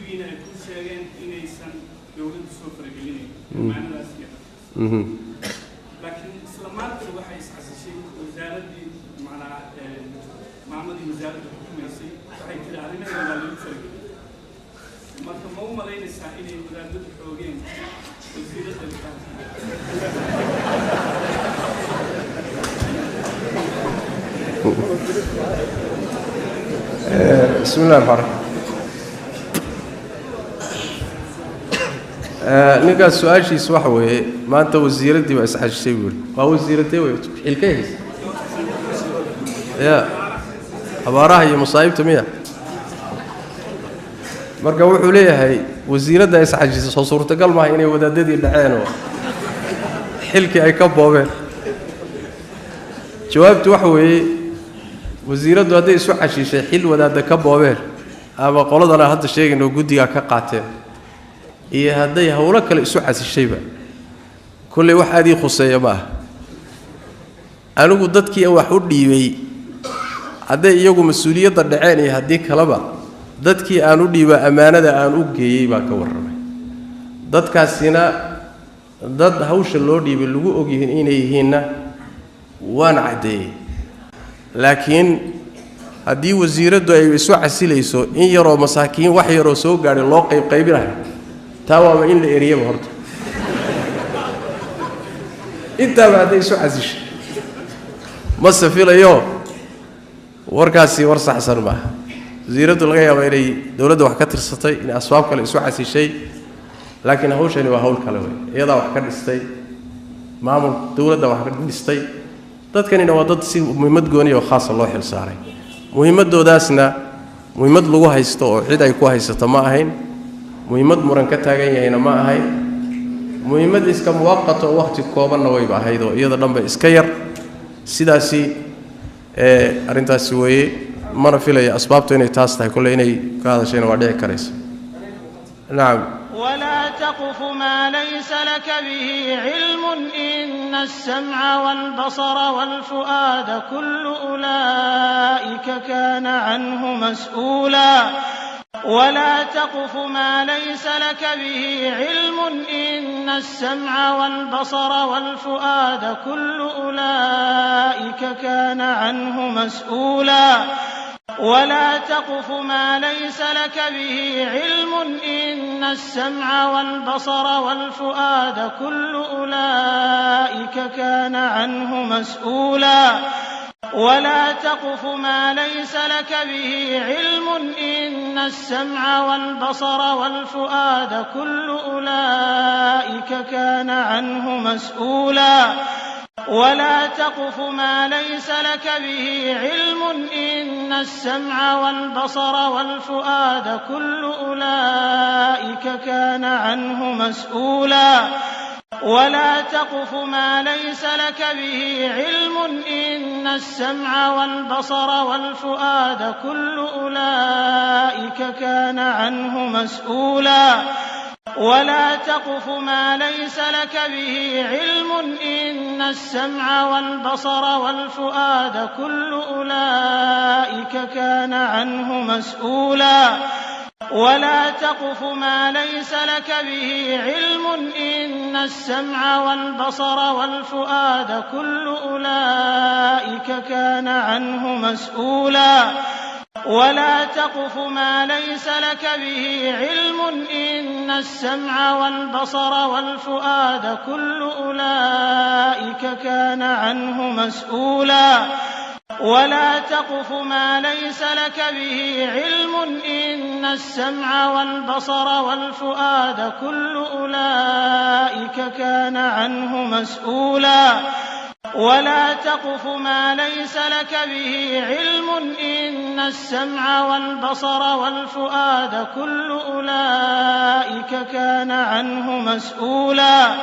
كينا كل شيء إن إنسان يولد سفر جيني معنا الأسياد لكن إسلامات الواحد يسعى شيء وزارة معنا معمد وزارة الحكومة يصير صحيح كده علينا ولا يوصل ما كمو ملاين السائلين وزارة الحكومة وزيرة بسم الله الرحمن الرحيم ninkaas su-aashiisa waxa weeye maanta wasiiraddii baa isxajisay buuri waa wasiiradee wey xilkays ya abaaraha iyo masaa'ibta miya marka wuxuu leeyahay wasiiradda isxajisay soo suurtagal maaha inay wadaadadii dhaceen oo xilkii ay ka boobeen jawaabtu waxa weeye wasiiraddu hadday isu xashiishay xil wadaadda ka boobeen ama qoladana hadda sheegayno guddiga ka qaateen iyo hadday hawlo kale isu xasishayba kullay wax aad ii khuseeya ma aha anigu dadkii wax u dhiibay hadday iyagu mas-uuliyadda dhaceen iyo haddii kaleba dadkii aan u dhiiba ammaanada aan u geeyey baa ka warramay dadkaasina dad hawsha loo dhiibay lagu ogyihiin inay yihiinna waan caddeeyey laakiin haddii wasiiraddu ay isu casilayso in yaroo masaakiin wax yaroo soo gaadhay loo qaybinayo taa waaba in la eriyaba horta intaaba hadday isu casishay ma safilayo warkaasi war saxsan maaha wasiiraddu laga yaaba inay dowladda wax ka tirsatay inay asbaab kale isu casishay laakiin hawshani waa hawl kale wey iyadaa wax ka dhistay maamul dowladda wax ka dhistay dadkanina waa dad si muhiimad gooni oo khaas loo xil saaray muhiimadoodaasna muhiimad lagu haysto oo cid ay ku haysato ma ahayn muhiimad muran ka taagan yahayna ma ahayn muhiimad iska muwaqato oo waqti koobanna wayba ahayd oo iyada dhanba iska yar sidaasi arrintaasi weeye mana filaya asbaabtu inay taas tahay kulle inay ka hadashayna waa dhici karaysa nacam ولا تقف ما ليس لك به علم إن السمع والبصر والفؤاد كل أولئك كان عنه مسؤولا ولا تقف ما ليس لك به علم إن السمع والبصر والفؤاد كل أولئك كان عنه مسؤولا ولا تقف ما ليس لك به علم إن السمع والبصر والفؤاد كل أولئك كان عنه مسؤولا ولا تقف ما ليس لك به علم إن السمع والبصر والفؤاد كل أولئك كان عنه مسؤولا ولا تقف ما ليس لك به علم إن السمع والبصر والفؤاد كل أولئك كان عنه مسؤولا ولا تقف ما ليس لك به علم إن السمع والبصر والفؤاد كل أولئك كان عنه مسؤولا ولا تقف ما ليس لك به علم إن السمع والبصر والفؤاد كل أولئك كان عنه مسؤولا ولا تقف ما ليس لك به علم إن السمع والبصر والفؤاد كل أولئك كان عنه مسؤولا ولا تقف ما ليس لك به علم إن السمع والبصر والفؤاد كل أولئك كان عنه مسؤولا ولا تقف ما ليس لك به علم إن السمع والبصر والفؤاد كل أولئك كان عنه مسؤولا ولا تقف ما ليس لك به علم إن السمع والبصر والفؤاد كل أولئك كان عنه مسؤولا